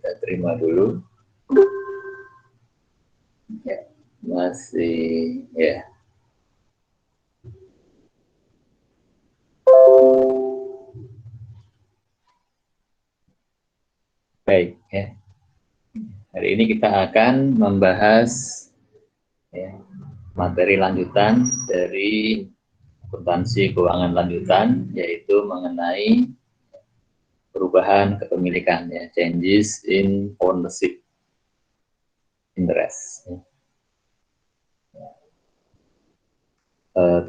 Kita terima dulu. Ya, masih ya. Baik ya. Hari ini kita akan membahas ya, materi lanjutan dari akuntansi keuangan lanjutan, yaitu mengenai perubahan kepemilikan, ya, changes in ownership interest.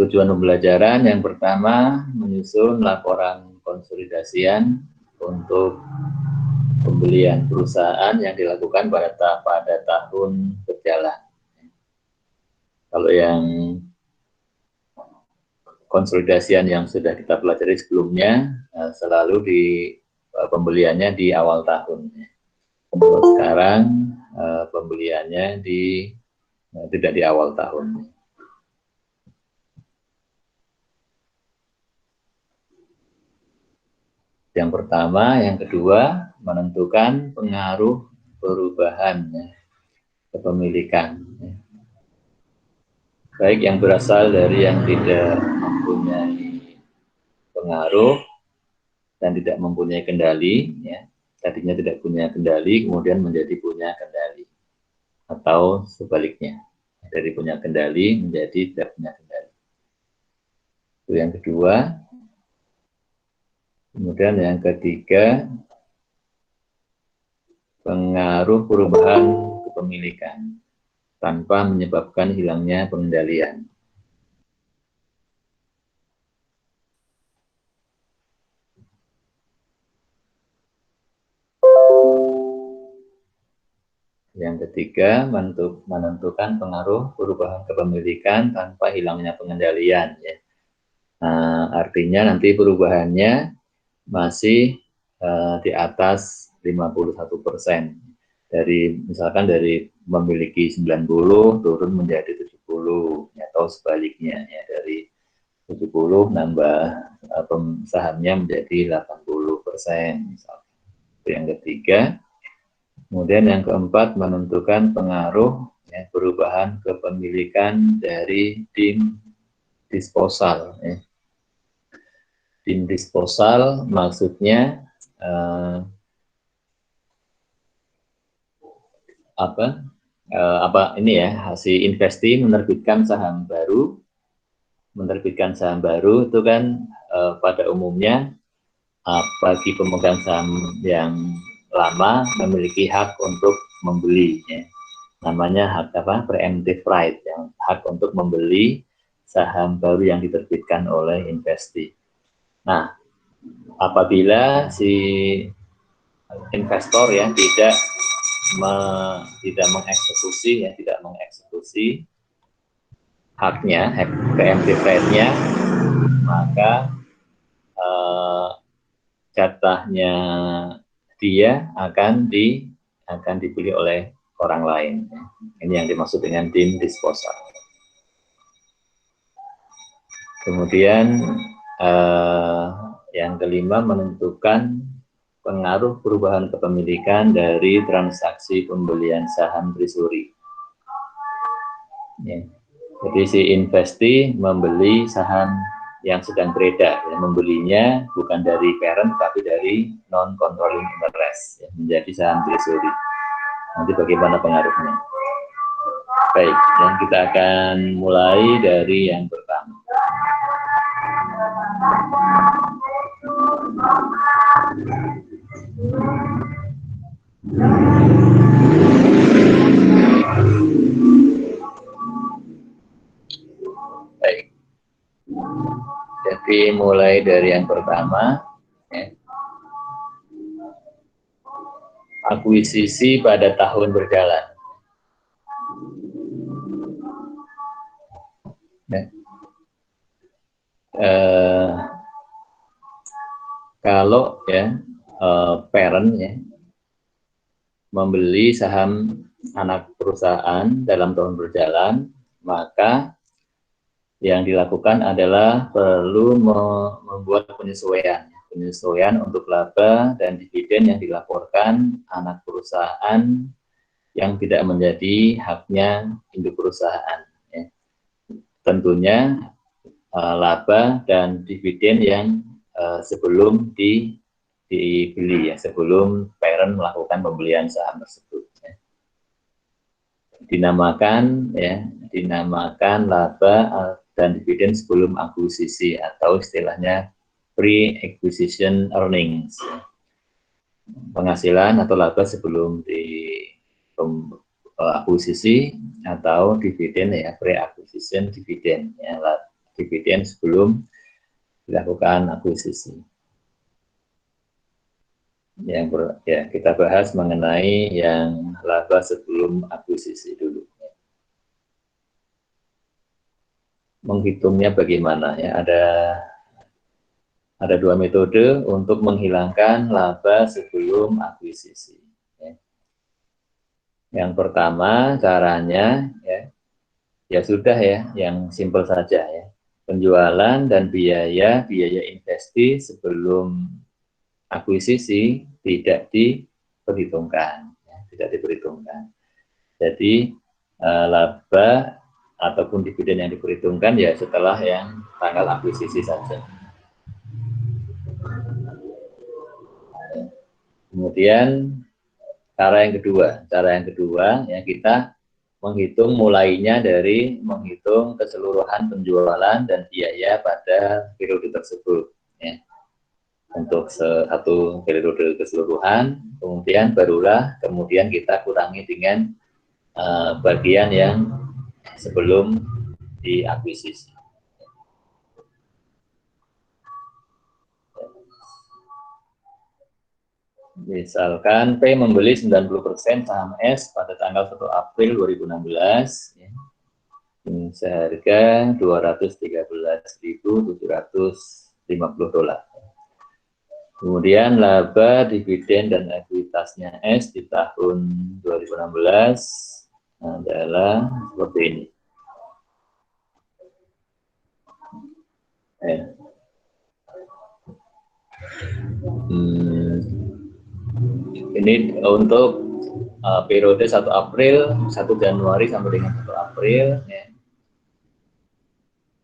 Tujuan pembelajaran yang pertama menyusun laporan konsolidasian untuk pembelian perusahaan yang dilakukan pada tahun berjalan. Kalau yang konsolidasian yang sudah kita pelajari sebelumnya, selalu di pembeliannya di awal tahun. Kalau sekarang pembeliannya tidak di awal tahun. Yang pertama, yang kedua, menentukan pengaruh perubahan kepemilikan. Baik yang berasal dari yang tidak mempunyai pengaruh dan tidak mempunyai kendali, ya. Tadinya tidak punya kendali, kemudian menjadi punya kendali. Atau sebaliknya, dari punya kendali menjadi tidak punya kendali. Itu yang kedua. Kemudian yang ketiga, pengaruh perubahan kepemilikan tanpa menyebabkan hilangnya pengendalian. Yang ketiga, menentukan pengaruh perubahan kepemilikan tanpa hilangnya pengendalian. Ya. Nah, artinya nanti perubahannya masih di atas 51%. Misalkan dari memiliki 90 turun menjadi 70, atau sebaliknya, ya, dari 70 nambah sahamnya menjadi 80%. Misalkan. Itu yang ketiga. Kemudian yang keempat, menentukan pengaruh perubahan kepemilikan dari tim disposal. Ya. Tim disposal maksudnya ini ya, si investi menerbitkan saham baru. Menerbitkan saham baru itu kan pada umumnya bagi pemegang saham yang lama memiliki hak untuk membeli, ya. Namanya hak preemptive right, yang hak untuk membeli saham baru yang diterbitkan oleh investi. Nah, apabila si investor ya tidak mengeksekusi haknya, hak preemptive right-nya, maka jatahnya dia akan dipilih oleh orang lain. Ini yang dimaksud dengan tim disposal. Kemudian yang kelima, menentukan pengaruh perubahan kepemilikan dari transaksi pembelian saham treasury. Ya. Jadi si investi membeli saham yang sedang beredar, ya, membelinya bukan dari parent tapi dari non-controlling interest, ya, menjadi saham treasury. Nanti bagaimana pengaruhnya? Baik, dan kita akan mulai dari yang pertama. Baik. Jadi mulai dari yang pertama, ya. Akuisisi pada tahun berjalan. Ya. Kalau ya parent ya membeli saham anak perusahaan dalam tahun berjalan, maka yang dilakukan adalah perlu membuat penyesuaian penyesuaian untuk laba dan dividen yang dilaporkan anak perusahaan yang tidak menjadi haknya induk perusahaan. Ya. Tentunya laba dan dividen yang sebelum dibeli, ya, sebelum parent melakukan pembelian saham tersebut. Ya. Dinamakan laba dan dividen sebelum akuisisi atau istilahnya pre-acquisition earnings. Penghasilan atau laba sebelum akuisisi atau dividen, ya, pre-acquisition dividen, ya, dividen sebelum dilakukan akuisisi. Kita bahas mengenai yang laba sebelum akuisisi dulu. Menghitungnya bagaimana, ya? Ada dua metode untuk menghilangkan laba sebelum akuisisi. Ya. Yang pertama caranya, ya sudah, ya, yang simpel saja, ya. Penjualan dan biaya investasi sebelum akuisisi tidak diperhitungkan, ya, tidak diperhitungkan. Jadi laba ataupun dividen yang diperhitungkan ya setelah yang tanggal akuisisi saja. Kemudian cara yang kedua, ya, kita menghitung mulainya dari menghitung keseluruhan penjualan dan biaya pada periode tersebut, ya. Untuk satu periode keseluruhan, kemudian kita kurangi dengan bagian yang sebelum diakuisisi. Misalkan P membeli 90% saham S pada tanggal 1 April 2016, ya, seharga $213.750. Kemudian laba, dividen, dan ekuitasnya S di tahun 2016 adalah seperti ini. Ini untuk periode 1 April, 1 Januari sampai dengan 1 April, ya.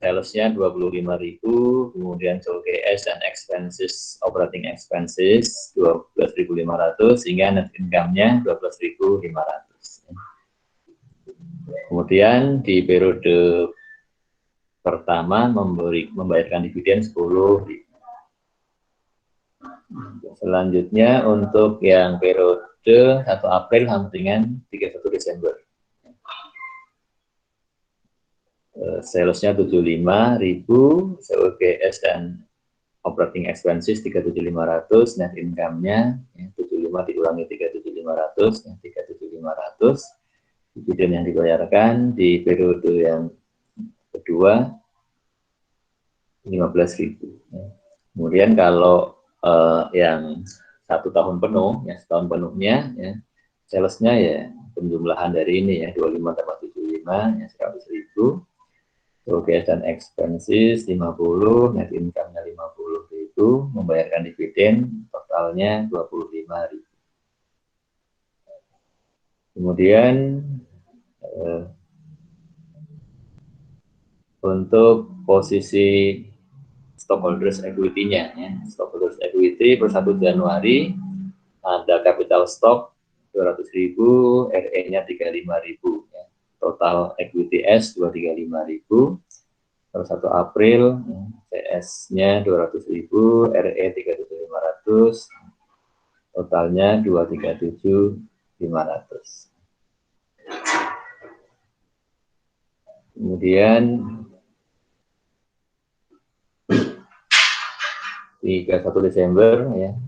Salesnya 25.000, kemudian COGS dan expenses, operating expenses 12.500, sehingga net income-nya 12.500. Kemudian di periode pertama membayarkan dividen 10.000. Selanjutnya untuk yang periode 1 April sampai dengan 31 Desember. Salesnya 75.000, COGS dan operating expenses 3.750, net income-nya 75 dikurangi 3.750, 3.750. Dividen yang dibayarkan di periode yang kedua 15.000. Kemudian kalau yang 1 tahun penuh, ya, setahun penuhnya, ya, salesnya ya penjumlahan dari ini, ya, 25 tambah 75, ya, 100.000. COGS dan expenses 50, net income-nya 50.000, membayarkan dividen totalnya 25.000. Kemudian untuk posisi stockholders equity-nya, ya, stockholders equity per 1 Januari ada capital stock 200.000, RE-nya 35.000, ya. Total equity S 235.000. Per 1 April CS-nya 200.000, RE 3.500, totalnya 237.500. Kemudian 31 Desember, ya,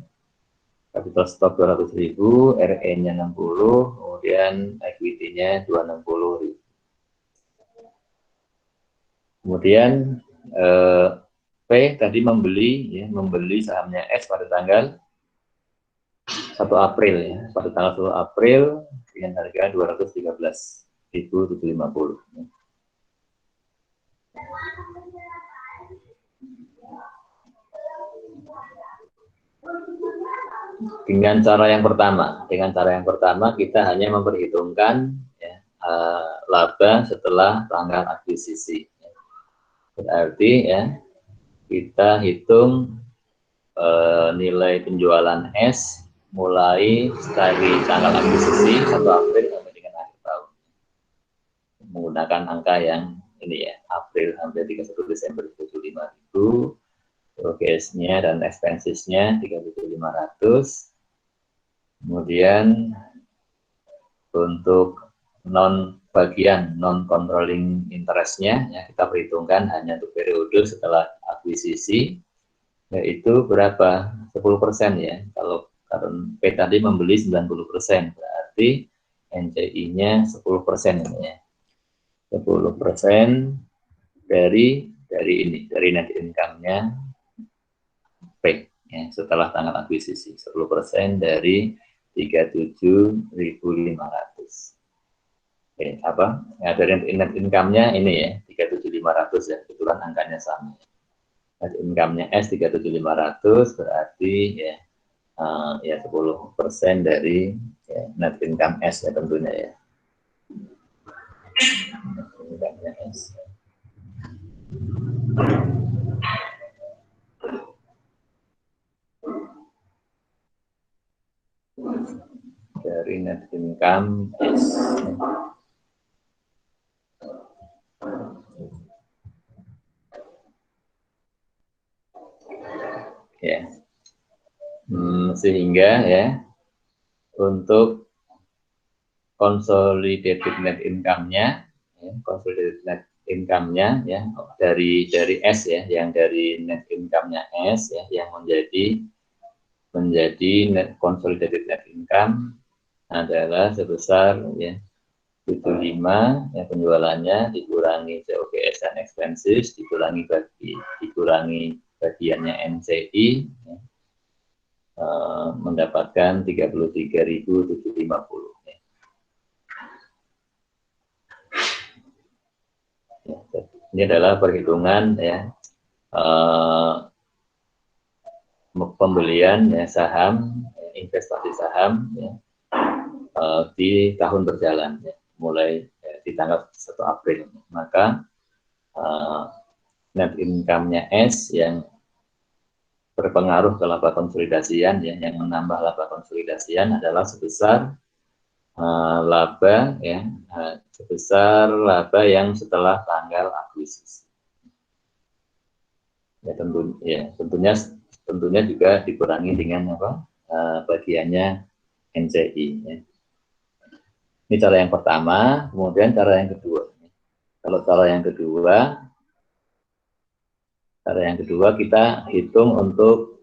capital stock 200.000, RE-nya 60, kemudian equity-nya 260.000. Kemudian P tadi membeli sahamnya S pada tanggal 1 April, ya, pada tanggal 1 April dengan harga 213.750. Dengan cara yang pertama kita hanya memperhitungkan ya, laba setelah tanggal akuisisi. Berarti ya kita hitung nilai penjualan S mulai dari tanggal akuisisi 1 April sampai dengan akhir tahun. Menggunakan angka yang ini ya, April sampai 31 Desember 75.000, progresnya dan expenses-nya 3.500. Kemudian untuk bagian non controlling interest-nya ya, kita perhitungkan hanya untuk periode setelah akuisisi, yaitu berapa? 10% ya. Kalau P tadi membeli 90%, berarti NCI-nya 10% ini ya. 10% dari net income-nya P ya, setelah tanggal akuisisi. 10% dari 37.500. Oke, apa? Ya, dari net income-nya ini ya, 37.500 ya, kebetulan angkanya sama. Net income-nya S 37.500 berarti ya ya 10% dari ya, net income S ya tentunya ya. Net income-nya S. Dari net income S. Ya. Sehingga ya untuk consolidated net income-nya ya, consolidated net income-nya ya dari S ya, yang dari net income-nya S ya, yang menjadi net consolidated net income adalah sebesar ya 75 ya, penjualannya dikurangi COGS dan expenses dikurangi bagiannya NCI ya, mendapatkan 33.750 ya. Ini adalah perhitungan ya pembelian ya, saham, investasi saham ya, di tahun berjalan ya, mulai di tanggal 1 April. Maka net income-nya S yang berpengaruh ke laba konsolidasian ya, yang menambah laba konsolidasian adalah sebesar laba ya, sebesar laba yang setelah tanggal akuisisi. Ya tentunya juga dikurangi dengan apa? Bagiannya NCI ya. Ini cara yang pertama, kemudian cara yang kedua. Kalau cara yang kedua kita hitung untuk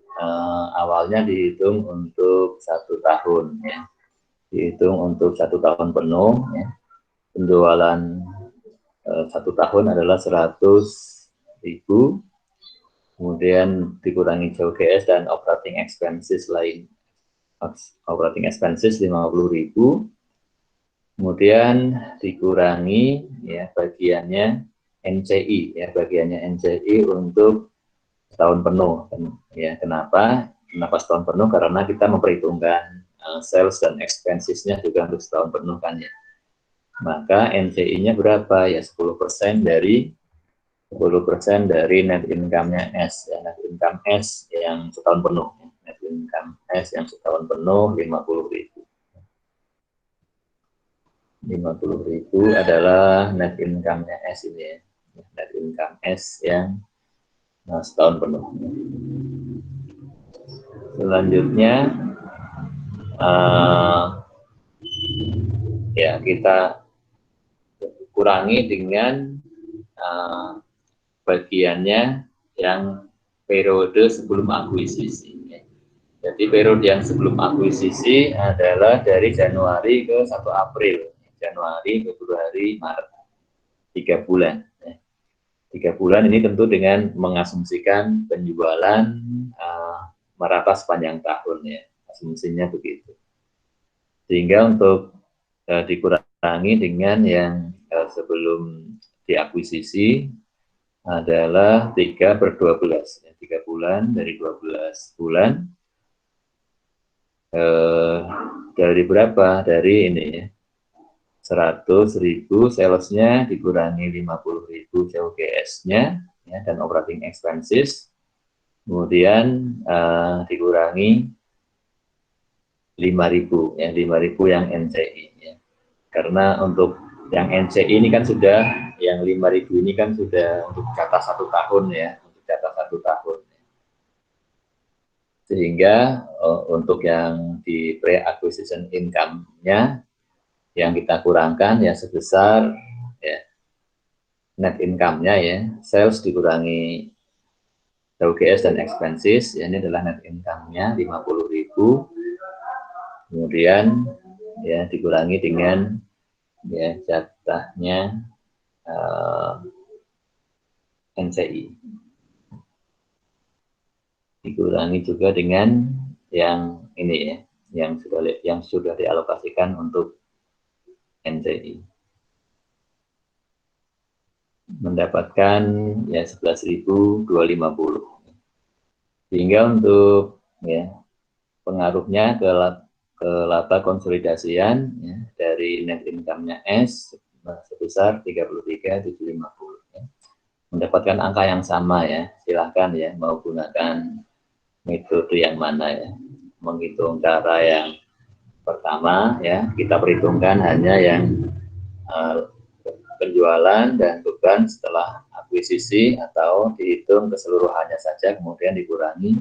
awalnya dihitung untuk 1 tahun ya. Dihitung untuk 1 tahun penuh ya. Penjualan 1 tahun adalah 100.000, kemudian dikurangi COGS dan operating expenses lain. Operating expenses 50.000, kemudian dikurangi ya bagiannya NCI ya, bagiannya NCI untuk setahun penuh ya. Kenapa setahun penuh? Karena kita memperhitungkan sales dan expenses-nya juga untuk setahun penuh kan ya. Maka NCI-nya berapa ya? 10% dari net income-nya S ya, net income S yang setahun penuh ya. Net income S yang setahun penuh 50.000. 50.000 adalah net income-nya S ini ya. Net income S yang setahun penuh. Selanjutnya ya kita kurangi dengan bagiannya yang periode sebelum akuisisi. Jadi periode yang sebelum akuisisi adalah dari Januari ke 1 April. Januari, Februari, Maret. 3 bulan. 3 bulan ini tentu dengan mengasumsikan penjualan merata sepanjang tahun ya. Asumsinya begitu. Sehingga untuk dikurangi dengan yang sebelum diakuisisi adalah 3/12. 3 bulan dari 12 bulan dari berapa? Dari ini ya, 100.000 salesnya dikurangi 50.000 COGS-nya ya, dan operating expenses, kemudian dikurangi 5.000 ya, 5.000 yang NCI ya. Karena untuk yang NCI ini kan sudah, yang 5.000 ini kan sudah untuk jatah 1 tahun ya, untuk jatah 1 tahun. Sehingga untuk yang di pre-acquisition income-nya yang kita kurangkan ya sebesar ya, net income-nya ya, sales dikurangi WGS dan expenses, ya, ini adalah net income-nya 50.000, kemudian ya dikurangi dengan ya jatahnya NCI, dikurangi juga dengan yang ini ya, yang sudah dialokasikan untuk NCI, mendapatkan ya 11.250. Sehingga untuk ya pengaruhnya ke laba konsolidasian ya, dari net income-nya S sebesar 33.750 ya. Mendapatkan angka yang sama ya, silahkan ya mau gunakan metode yang mana ya. Menghitung cara yang pertama ya, kita perhitungkan hanya yang penjualan dan beban setelah akuisisi, atau dihitung keseluruhannya saja kemudian dikurangi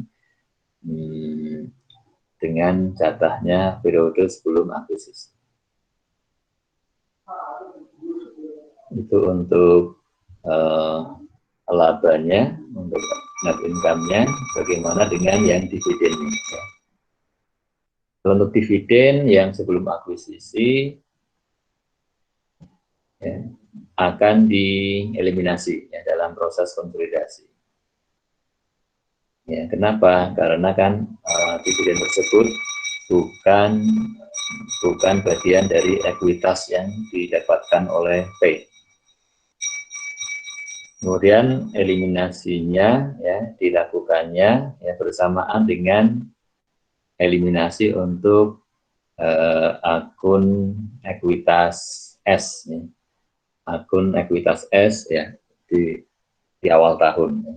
dengan jatahnya periode sebelum akuisisi. Itu untuk labanya, untuk net income-nya. Bagaimana dengan yang dividennya ya. Untuk dividen yang sebelum akuisisi ya, akan dieliminasi ya, dalam proses konsolidasi. Ya, kenapa? Karena kan dividen tersebut bukan bagian dari ekuitas yang didapatkan oleh P. Kemudian eliminasinya ya dilakukannya ya bersamaan dengan eliminasi untuk akun ekuitas S ya. Akun ekuitas S ya di awal tahun ya,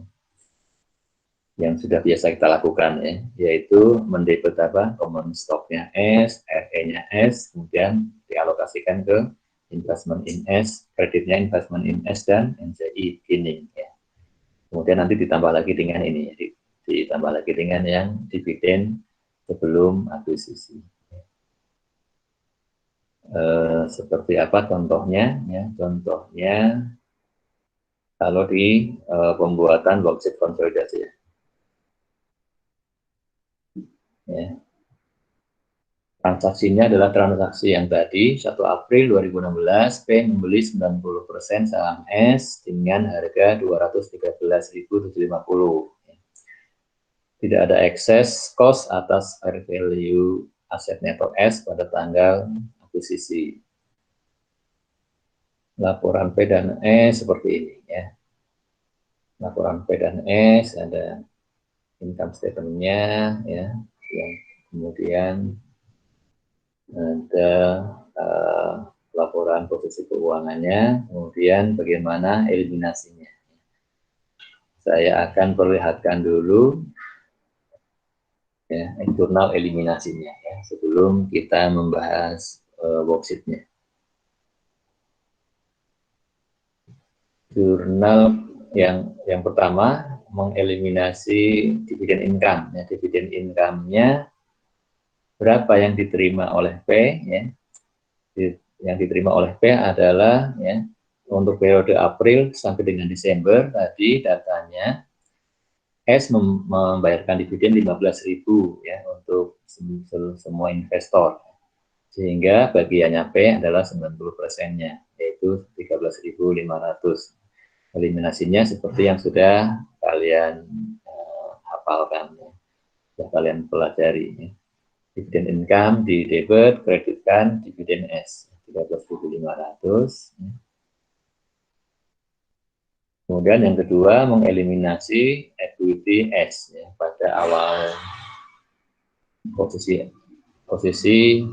yang sudah biasa kita lakukan ya, yaitu mendebit common stock-nya S, RE-nya S, kemudian dialokasikan ke investment in S, kreditnya investment in S dan NCI beginning ya. Kemudian nanti ditambah lagi dengan ini, ditambah lagi dengan yang dividen sebelum akuisisi. Seperti apa contohnya? Ya, contohnya kalau di pembuatan worksheet konsolidasi ya. Ya. Transaksinya adalah transaksi yang tadi 1 April 2016 P membeli 90% saham S dengan harga 213.750. Tidak ada excess cost atas fair value aset neto S pada tanggal akuisisi. Laporan P dan E seperti ini ya. Laporan P dan S ada income statement-nya ya, yang kemudian ada laporan posisi keuangannya, kemudian bagaimana eliminasinya. Saya akan perlihatkan dulu ya, internal eliminasinya ya, sebelum kita membahas worksheet-nya. Jurnal yang pertama mengeliminasi dividen income ya, dividen income-nya berapa yang diterima oleh P ya. Yang diterima oleh P adalah ya, untuk periode April sampai dengan Desember tadi datanya S membayarkan dividen 15.000 ya untuk semua investor, sehingga bagiannya P adalah 90%-nya yaitu 13.500. Eliminasinya seperti yang sudah kalian hafalkan ya, sudah kalian pelajari ya. Dividen income di debit, kreditkan dividen S 13.500. Kemudian yang kedua mengeliminasi equity S ya, pada awal posisi posisi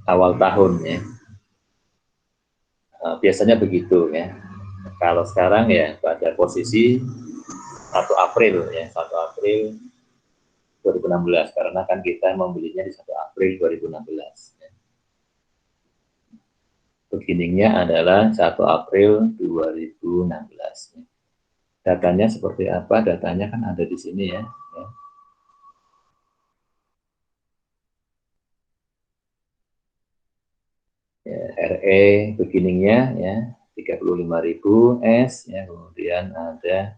awal tahun ya. Biasanya begitu ya. Kalau sekarang ya pada posisi 1 April ya, 1 April 2016 karena kan kita membelinya di 1 April 2016. Beginningnya adalah 1 April 2016. Datanya seperti apa? Datanya kan ada di sini ya. RE beginningnya ya 35.000 S ya, kemudian ada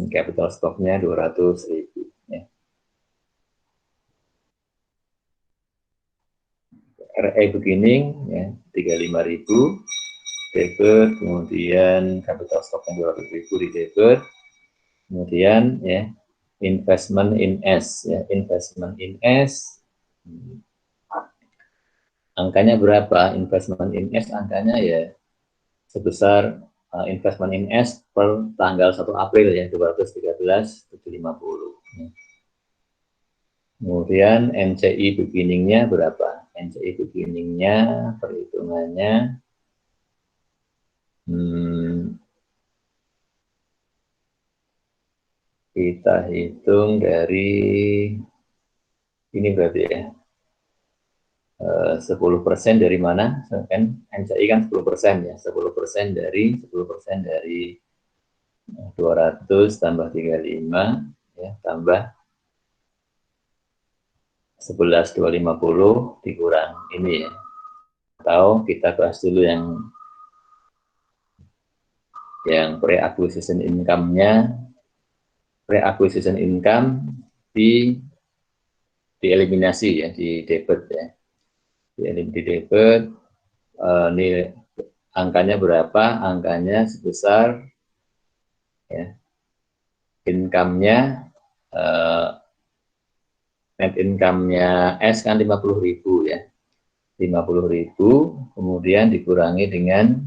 capital stocknya 200.000 ya. RE beginning ya 35.000 debit, kemudian capital stocknya 200.000 di debit, kemudian ya investment in S ya, investment in S angkanya berapa? Investment in S angkanya ya sebesar investment in S per tanggal 1 April ya 213.750. Kemudian NCI beginningnya berapa? NCI beginningnya perhitungannya kita hitung dari ini berarti ya 10% dari mana? Kan NCI kan 10% ya, 10% dari 200 tambah 35 ya, tambah 11.250 dikurang ini ya. Atau kita bahas dulu yang pre-acquisition income-nya. Pre-acquisition income dieliminasi ya, di debit ya. Di debit nilai angkanya berapa? Angkanya sebesar ya, income-nya net income-nya S kan 50.000 ya. 50.000 kemudian dikurangi dengan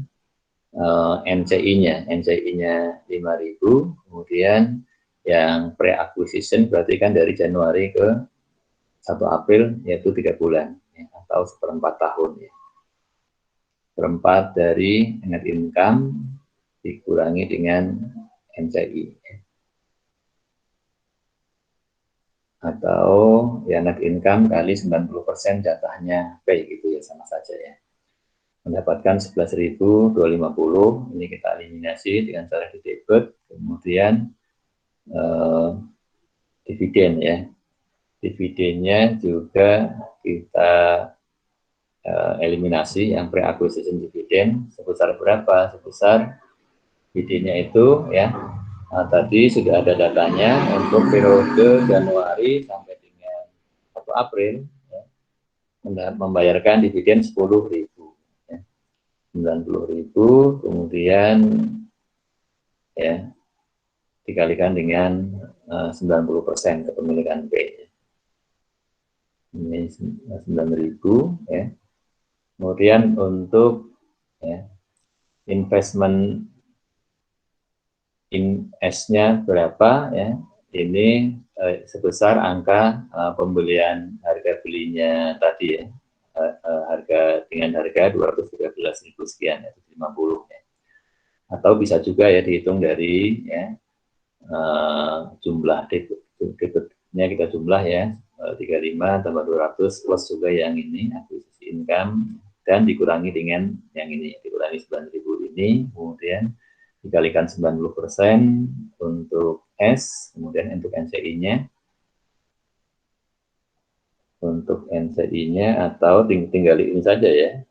NCI-nya. NCI-nya 5.000, kemudian yang pre-acquisition berarti kan dari Januari ke 1 April yaitu 3 bulan ya, atau seperempat tahun ya. Seperempat dari net income dikurangi dengan NCI ya. Atau ya net income kali 90% jatahnya P gitu ya, sama saja ya. Mendapatkan 11.250, ini kita eliminasi dengan cara di debit, kemudian dividen ya. Dividennya juga kita eliminasi yang pre-acquisition dividen sebesar berapa? Sebesar dividennya itu ya, tadi sudah ada datanya untuk periode Januari sampai dengan 1 April ya, membayarkan dividen 10.000 ya. 90.000 kemudian ya dikalikan dengan 90% kepemilikan B. Ini 9.000 ya. Kemudian untuk ya, investment in S-nya berapa ya? Ini sebesar angka pembelian harga belinya tadi ya. Harga dengan harga 213.000 sekian ya, 50 ya. Atau bisa juga ya dihitung dari ya jumlah debitnya kita jumlah ya 35 tambah 200 plus juga yang ini akuisisi income dan dikurangi dengan yang ini, dikurangi 9.000 ini, kemudian dikalikan 90% untuk S, kemudian untuk NCI-nya atau tinggal ini saja ya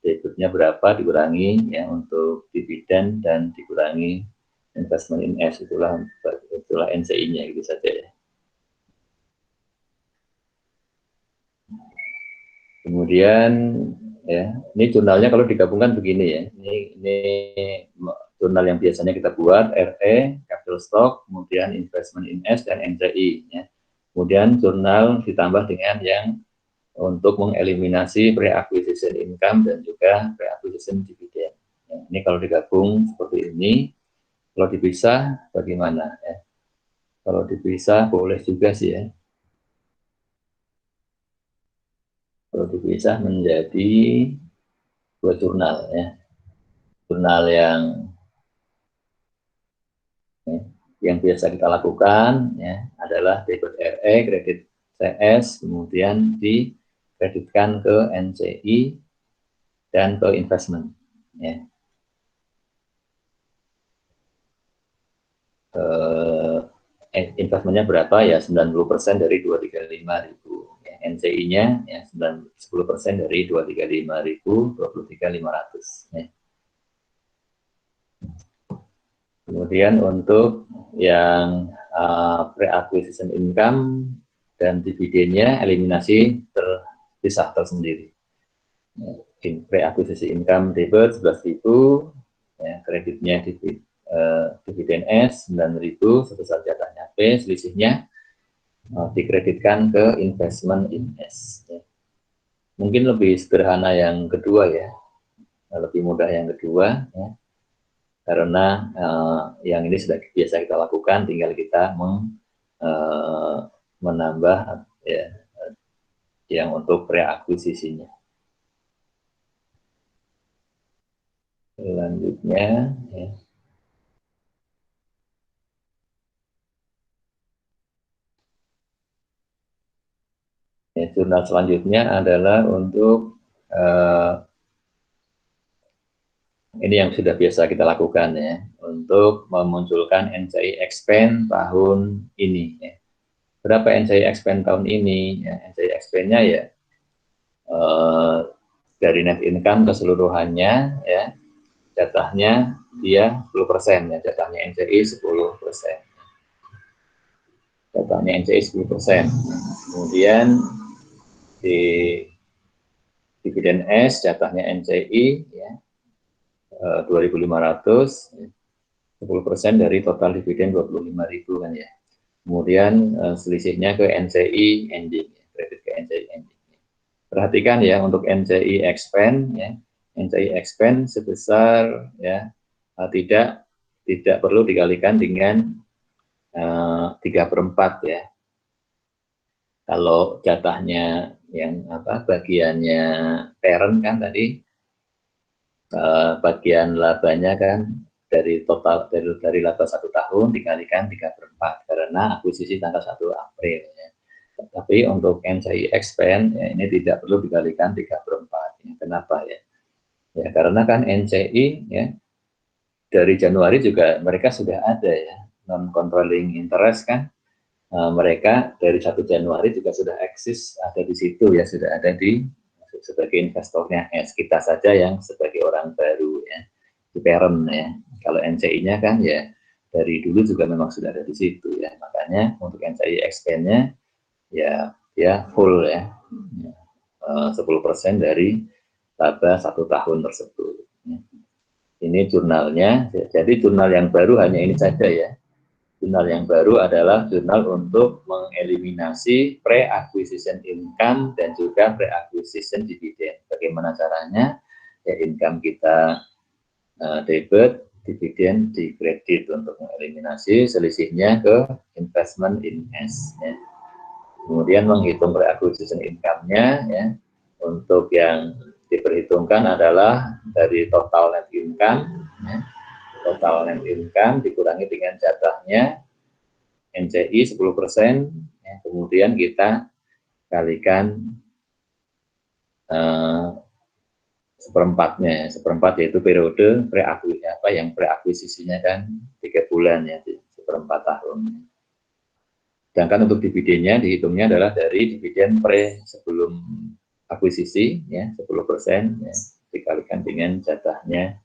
debitnya berapa dikurangi ya untuk dividen dan dikurangi investment in S, itulah NCI-nya gitu saja ya. Kemudian ya, ini jurnalnya kalau digabungkan begini ya. Ini jurnal yang biasanya kita buat RE, capital stock, kemudian investment in S dan NCI ya. Kemudian jurnal ditambah dengan yang untuk mengeliminasi pre-acquisition income dan juga pre-acquisition dividend. Ya, ini kalau digabung seperti ini, kalau dipisah bagaimana ya? Kalau dipisah boleh juga sih ya. Kalau dipisah menjadi dua jurnal ya. Jurnal yang biasa kita lakukan ya adalah debit RE, kredit CS, kemudian dikreditkan ke NCI dan ke investment ya. Investmentnya berapa ya, 90% dari 235.000 ya. NCI-nya ya 10% dari 235.000, 23.500 ya. Kemudian untuk yang pre-acquisition income dan dividennya eliminasi terpisah tersendiri. Pre-acquisition income debit 11.000, ya, kreditnya dividen S 9.000 sebesar jatahnya P, selisihnya dikreditkan ke investment in S. Ya. Mungkin lebih sederhana yang kedua ya, lebih mudah yang kedua ya. Karena yang ini sudah biasa kita lakukan, tinggal kita menambah ya, yang untuk pre-akuisisinya. Selanjutnya ya. Ya, jurnal selanjutnya adalah untuk ini yang sudah biasa kita lakukan ya, untuk memunculkan NCI expand tahun ini ya. Berapa NCI expand tahun ini? Ya, NCI expand-nya ya dari net income keseluruhannya ya, jatahnya dia 10% ya, jatahnya NCI 10%. Jatahnya NCI 10%. Kemudian di dividen S jatahnya NCI ya 2.500, 10% dari total dividen 25.000 kan ya. Kemudian selisihnya ke NCI ending, kredit ke NCI ending. Perhatikan ya untuk NCI expand ya, NCI expand sebesar ya tidak perlu dikalikan dengan 3/4 ya. Kalau jatahnya yang bagiannya parent kan tadi bagian labanya kan dari total dari laba 1 tahun dikalikan 3/4 karena akuisisi tanggal 1 April ya. Tapi untuk NCI expand ya, ini tidak perlu dikalikan 3/4 ya. Kenapa ya? Ya karena kan NCI ya dari Januari juga mereka sudah ada ya non controlling interest kan. Mereka dari 1 Januari juga sudah eksis ada di situ ya, sudah ada di sebagai investornya S, kita saja yang sebagai orang baru ya di parent ya. Kalau NCI-nya kan ya dari dulu juga memang sudah ada di situ ya, makanya untuk NCI expand-nya ya full ya 10% dari laba 1 tahun tersebut. Ini jurnalnya, jadi jurnal yang baru hanya ini saja ya. Jurnal yang baru adalah jurnal untuk mengeliminasi pre-acquisition income dan juga pre-acquisition dividend. Bagaimana caranya? Ya income kita debit, dividen di kredit untuk mengeliminasi selisihnya ke investment in S. Ya. Kemudian menghitung pre-acquisition income-nya ya. Untuk yang diperhitungkan adalah dari total net income ya. Total net income dikurangi dengan jatahnya NCI 10%, ya, kemudian kita kalikan seperempatnya, seperempat yaitu periode pre-akuisisinya kan 3 bulan ya, 1/4 tahun. Sedangkan untuk dividennya dihitungnya adalah dari dividen sebelum akuisisi ya 10% ya, dikalikan dengan jatahnya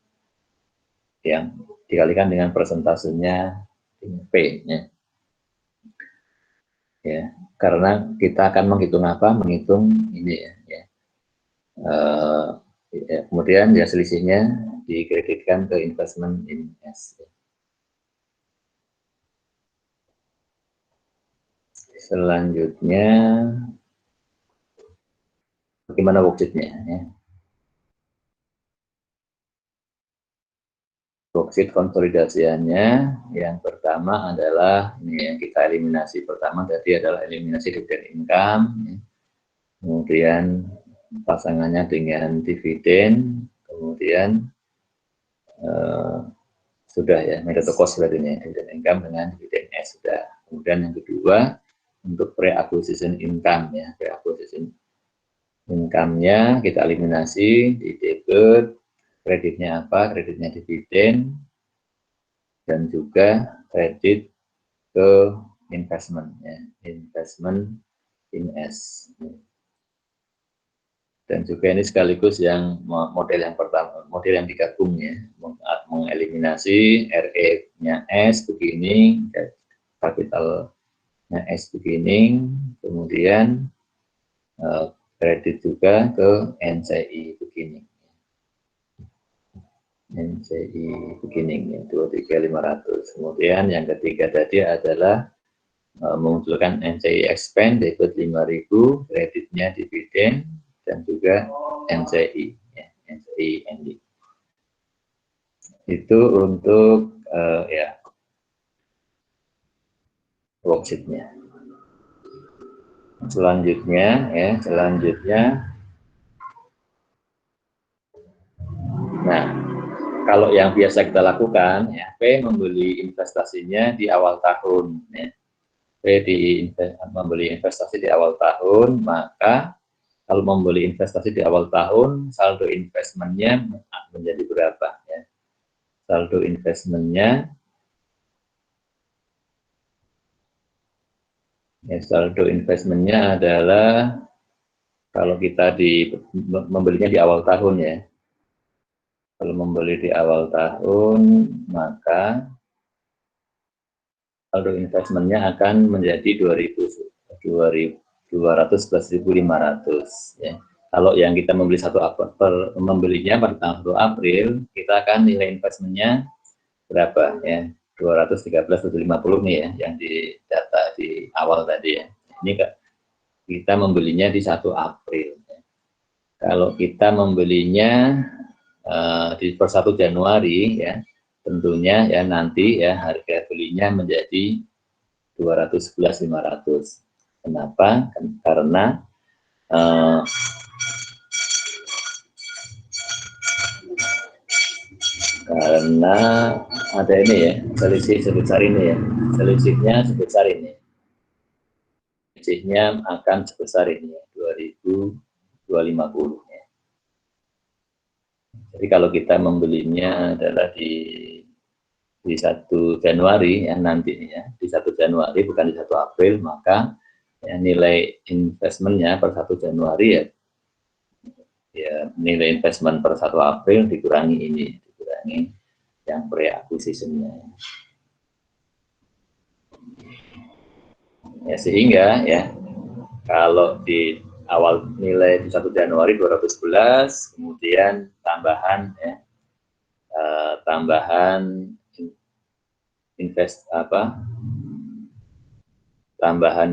yang dikalikan dengan persentasenya P ya. Ya, karena kita akan menghitung menghitung ini ya. Ya, kemudian ya selisihnya dikreditkan ke investment in S. Selanjutnya bagaimana worksheet-nya ya. Worksheet konsolidasiannya yang pertama adalah ini yang kita eliminasi pertama tadi adalah eliminasi dividen income ya. Kemudian pasangannya dengan dividen, kemudian sudah ya, metode cost berarti ini, dividen income dengan dividen S sudah. Kemudian yang kedua, untuk pre-acquisition income ya, pre-acquisition income-nya kita eliminasi di debit, kreditnya apa? Kreditnya dividen, dan juga kredit ke investment ya, investment in S. Dan juga ini sekaligus yang model yang pertama, model yang digabung ya, mengeliminasi RE-nya S begini, kapitalnya S begini, kemudian kredit juga ke NCI begini. NCI begini ya, 23.500. Kemudian yang ketiga tadi adalah mengumpulkan NCI expand debit 5.000, kreditnya dividen, dan juga NCI ya, NCI ending. Itu untuk ya worksheet-nya. Selanjutnya nah, kalau yang biasa kita lakukan ya, P membeli investasinya di awal tahun ya. Membeli investasi di awal tahun, maka kalau membeli investasi di awal tahun, saldo investmentnya menjadi berapa ya? Saldo investmentnya adalah kalau kita membelinya di awal tahun ya. Kalau membeli di awal tahun, maka saldo investmentnya akan menjadi 211.500 ya. Kalau yang kita membeli membelinya pada tanggal 1 April, kita akan nilai investmentnya berapa ya? 213.750 nih ya, yang di data di awal tadi ya. Ini kita membelinya di 1 April. Kalau kita membelinya di per 1 Januari ya, tentunya ya nanti ya harga belinya menjadi 211.500. Kenapa? Karena ada ini ya, selisih sebesar ini ya, selisihnya sebesar ini, selisihnya akan sebesar ini ya, 2.250 ya. Jadi kalau kita membelinya adalah di 1 Januari ya nanti ya, di 1 Januari bukan di 1 April, maka ya, nilai investmentnya per 1 Januari ya nilai investment per 1 April dikurangi yang pre-acquisition-nya. Ya, sehingga ya kalau di awal nilai di 1 Januari 211, kemudian tambahan tambahan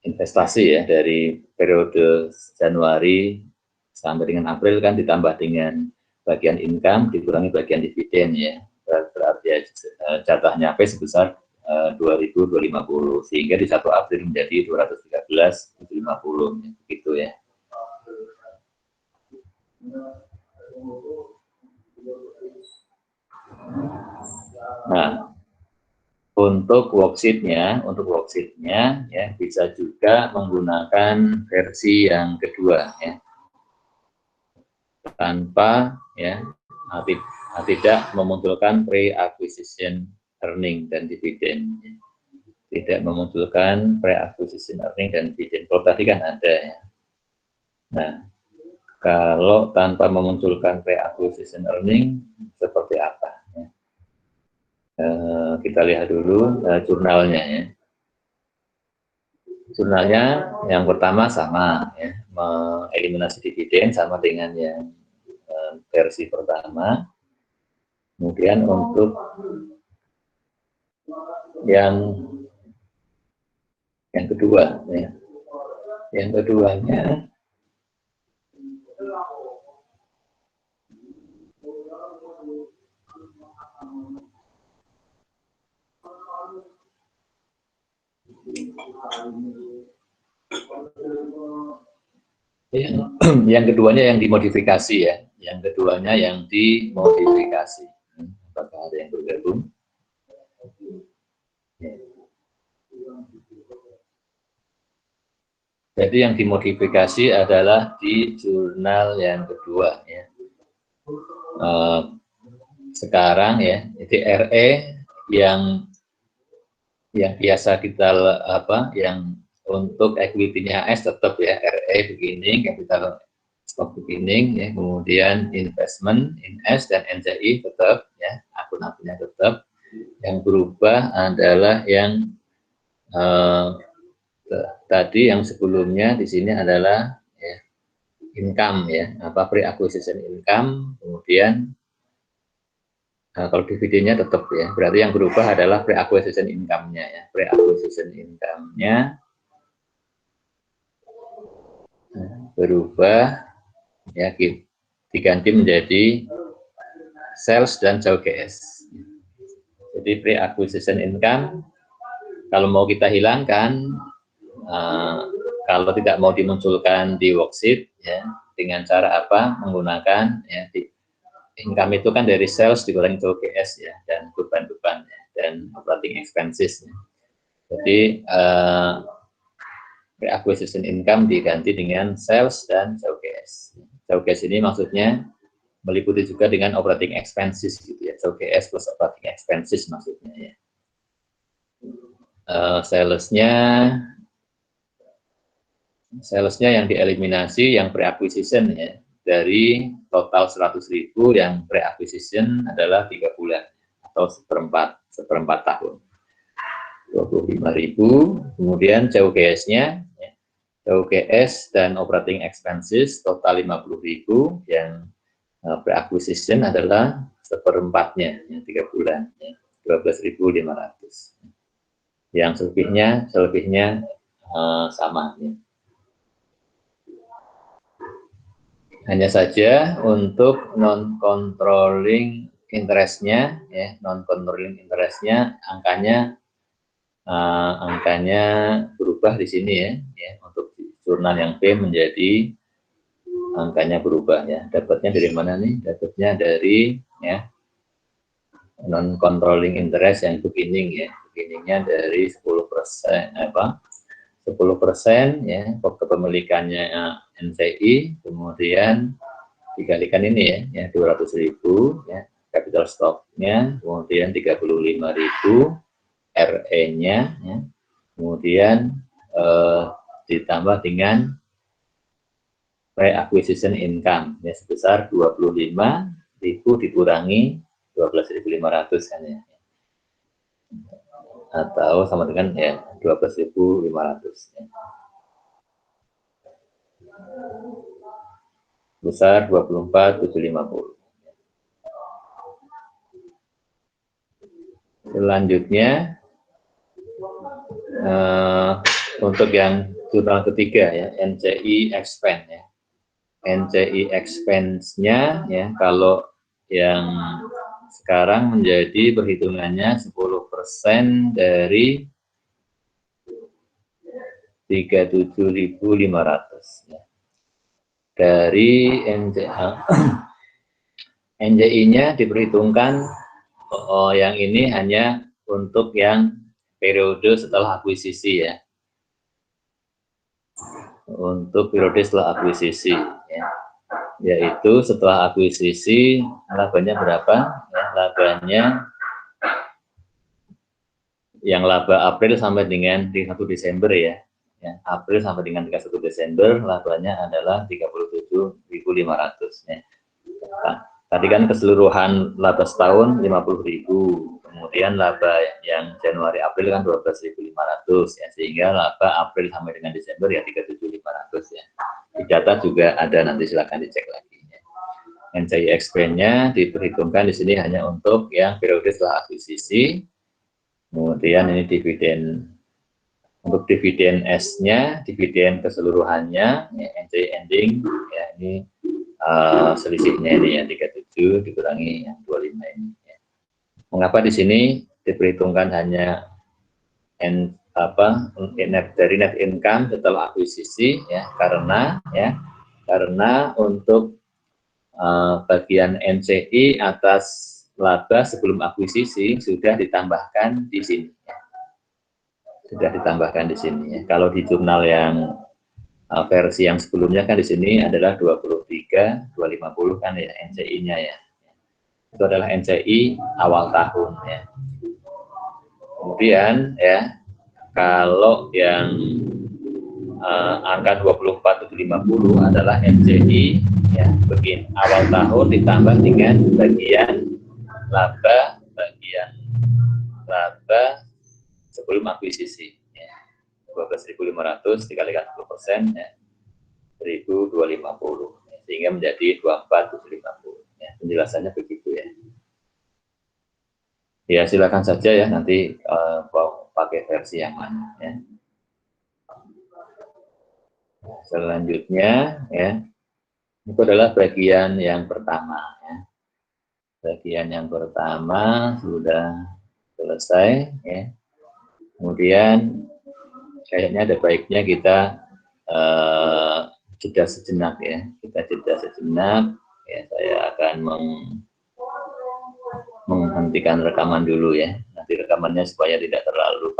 investasi ya dari periode Januari sampai dengan April kan ditambah dengan bagian income dikurangi bagian dividen ya, berarti ya, jatahnya P sebesar 2.250 sehingga di 1 April menjadi 213.750 begitu ya. Nah, untuk worksheet-nya ya bisa juga menggunakan versi yang kedua ya, tanpa ya tidak memunculkan pre-acquisition earning dan dividen, tidak memunculkan pre-acquisition earning dan dividen. Kalau tadi kan ada ya. Nah, kalau tanpa memunculkan pre-acquisition earning seperti apa? Ya. Kita lihat dulu jurnalnya ya. Jurnalnya yang pertama sama ya, eliminasi dividen sama dengan yang versi pertama. Kemudian untuk yang kedua ya, yang keduanya Yang keduanya yang dimodifikasi ya. Yang keduanya yang dimodifikasi. Apakah ada yang bergabung? Jadi yang dimodifikasi adalah di jurnal yang kedua ya. Sekarang ya, jadi RE yang biasa kita yang untuk equity-nya S tetap ya, RE beginning, capital stock beginning ya, kemudian investment in S dan NCI tetap ya, akun-akunnya tetap. Yang berubah adalah yang tadi yang sebelumnya di sini adalah ya, income ya, pre-acquisition income, kemudian kalau dividennya tetap ya, berarti yang berubah adalah pre-acquisition income-nya ya, pre-acquisition income-nya berubah ya, diganti menjadi sales dan COGS. Jadi pre-acquisition income kalau mau kita hilangkan, kalau tidak mau dimunculkan di worksheet ya, dengan cara apa? Menggunakan ya, income itu kan dari sales dikurangi COGS ya, dan beban-beban ya, dan operating expenses ya. Jadi pre-acquisition income diganti dengan sales dan COGS. COGS ini maksudnya meliputi juga dengan operating expenses gitu ya, COGS plus operating expenses maksudnya ya. Salesnya yang dieliminasi yang pre-acquisition ya, dari total 100.000 yang pre-acquisition adalah 3 bulan atau seperempat tahun. 25.000, kemudian COGS-nya ya, COGS dan operating expenses total 50.000 yang pre-acquisition adalah seperempatnya yang 3 bulan ya, 12.500. Yang selebihnya sama ya. Hanya saja untuk non-controlling interest-nya ya, non-controlling interest-nya angkanya berubah di sini ya, untuk jurnal yang B menjadi angkanya berubah ya. Dapatnya dari mana nih? Dapatnya dari ya non-controlling interest yang beginning ya, beginningnya dari 10% 10% ya, kepemilikannya NCI, kemudian dikalikan ini ya 200.000 ya, capital stock-nya, kemudian 35.000 RE-nya ya, kemudian ditambah dengan pre-acquisition income ya, sebesar 25.000 dikurangi 12.500 kan ya, atau sama dengan ya 12.500 ya. Besar 24.750. Selanjutnya untuk yang jurnal ketiga ya, NCI expense ya. NCI expense-nya ya, kalau yang sekarang menjadi perhitungannya 10% dari 37.500 ya. Dari NCI-nya diperhitungkan yang ini hanya untuk yang periode setelah akuisisi ya. Untuk periode setelah akuisisi ya. Yaitu setelah akuisisi labanya berapa? Ya, labanya yang laba April sampai dengan 31 Desember ya. April sampai dengan 31 Desember labanya adalah 37.500 ya. Nah, tadi kan keseluruhan laba setahun 50.000, kemudian laba yang Januari April kan 12.500 ya, sehingga laba April sampai dengan Desember ya 37.500 ya. Di data juga ada, nanti silakan dicek lagi ya. NCI expense-nya diperhitungkan di sini hanya untuk yang periode setelah akuisisi. Kemudian ini dividen, untuk dividen S-nya, dividen keseluruhannya, ya, NCI ending, ya ini selisihnya ini ya 37 dikurangi yang 25 ini. Ya. Mengapa di sini diperhitungkan hanya dari net income setelah akuisisi ya, karena ya karena untuk bagian NCI atas laba sebelum akuisisi sudah ditambahkan di sini. Sudah ditambahkan di sini. Kalau di jurnal yang versi yang sebelumnya kan di sini adalah 23, 250 kan ya NCI-nya ya. Itu adalah NCI awal tahun ya. Kemudian ya, kalau yang angka 24.750 adalah NCI ya, begini awal tahun ditambah dengan bagian laba sebelum akuisisi ya. 12.500 dikalikan 10% ya, 1.250 ya, sehingga menjadi 24.750 ya. Penjelasannya begitu ya. Ya silakan saja ya, nanti mau pakai versi yang mana ya. Selanjutnya ya, itu adalah bagian yang pertama ya. Bagian yang pertama sudah selesai ya. Kemudian kayaknya ada baiknya kita jeda sejenak ya. Kita jeda sejenak ya, saya akan menghentikan rekaman dulu ya. Nanti rekamannya supaya tidak